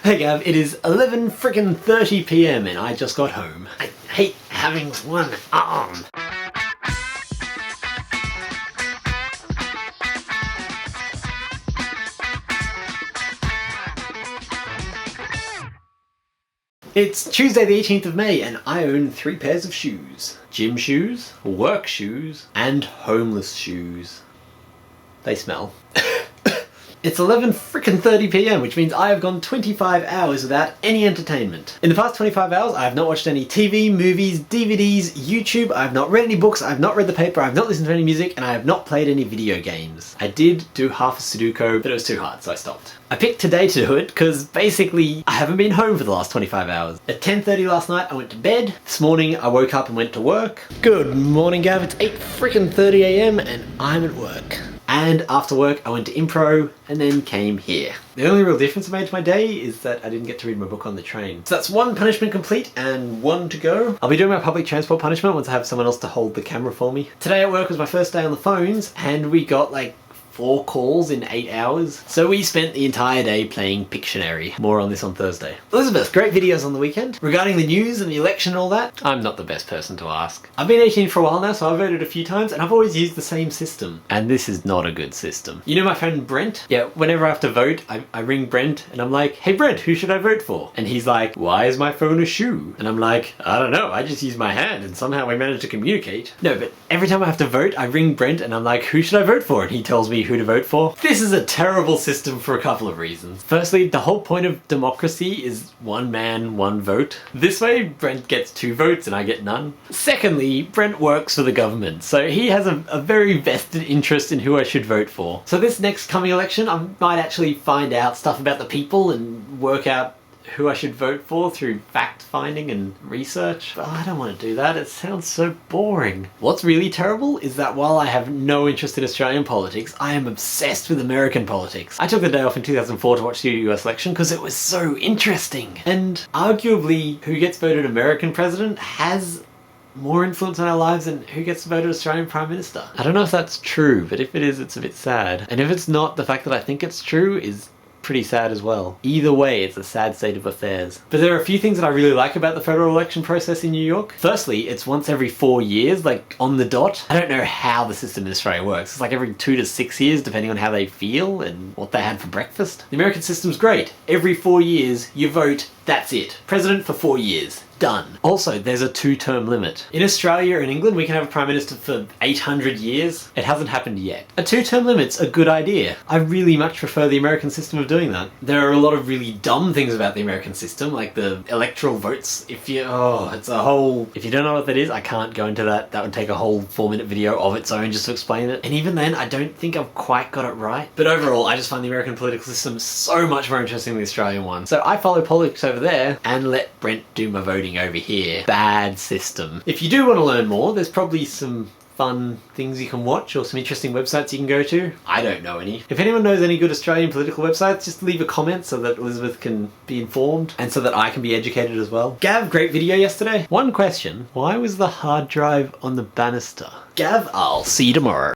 Hey Gav, it is 11:30 p.m. and I just got home. I hate having one arm. It's Tuesday the 18th of May and I own 3 pairs of shoes. Gym shoes, work shoes, and homeless shoes. They smell. It's 11:30 p.m, which means I have gone 25 hours without any entertainment. In the past 25 hours, I have not watched any TV, movies, DVDs, YouTube, I have not read any books, I have not read the paper, I have not listened to any music, and I have not played any video games. I did do half a Sudoku, but it was too hard, so I stopped. I picked today to do it because basically I haven't been home for the last 25 hours. At 10:30 last night I went to bed. This morning I woke up and went to work. Good morning Gav, it's 8:30 a.m. and I'm at work. And after work I went to Impro and then came here. The only real difference I made to my day is that I didn't get to read my book on the train. So that's 1 punishment complete and 1 to go. I'll be doing my public transport punishment once I have someone else to hold the camera for me. Today at work was my first day on the phones and we got like 4 calls in 8 hours. So we spent the entire day playing Pictionary. More on this on Thursday. Elizabeth, great videos on the weekend. Regarding the news and the election and all that, I'm not the best person to ask. I've been 18 for a while now, so I've voted a few times and I've always used the same system. And this is not a good system. You know my friend Brent? Yeah, whenever I have to vote, I ring Brent and I'm like, hey Brent, who should I vote for? And he's like, why is my phone a shoe? And I'm like, I don't know, I just use my hand and somehow we managed to communicate. No, but every time I have to vote, I ring Brent and I'm like, who should I vote for? And he tells me who to vote for. This is a terrible system for a couple of reasons. Firstly, the whole point of democracy is one man, one vote. This way, Brent gets 2 votes and I get none. Secondly, Brent works for the government, so he has a very vested interest in who I should vote for. So this next coming election, I might actually find out stuff about the people and work out who I should vote for through fact-finding and research. But I don't want to do that, it sounds so boring. What's really terrible is that while I have no interest in Australian politics, I am obsessed with American politics. I took the day off in 2004 to watch the US election because it was so interesting. And arguably, who gets voted American president has more influence on our lives than who gets voted Australian Prime Minister. I don't know if that's true, but if it is, it's a bit sad. And if it's not, the fact that I think it's true is pretty sad as well. Either way, it's a sad state of affairs. But there are a few things that I really like about the federal election process in New York. Firstly, it's once every 4 years, like on the dot. I don't know how the system in Australia works. It's like every 2 to 6 years, depending on how they feel and what they had for breakfast. The American system's great. Every 4 years, you vote, that's it. President for 4 years. Done. Also, there's a 2-term limit. In Australia and England, we can have a Prime Minister for 800 years. It hasn't happened yet. A 2-term limit's a good idea. I really much prefer the American system of doing that. There are a lot of really dumb things about the American system, like the electoral votes. If you don't know what that is, I can't go into that. That would take a whole 4-minute video of its own just to explain it. And even then, I don't think I've quite got it right. But overall, I just find the American political system so much more interesting than the Australian one. So I follow politics over there and let Brent do my voting over here. Bad system. If you do want to learn more, there's probably some fun things you can watch or some interesting websites you can go to. I don't know any. If anyone knows any good Australian political websites, just leave a comment so that Elizabeth can be informed and so that I can be educated as well. Gav, great video yesterday. One question, why was the hard drive on the banister? Gav, I'll see you tomorrow.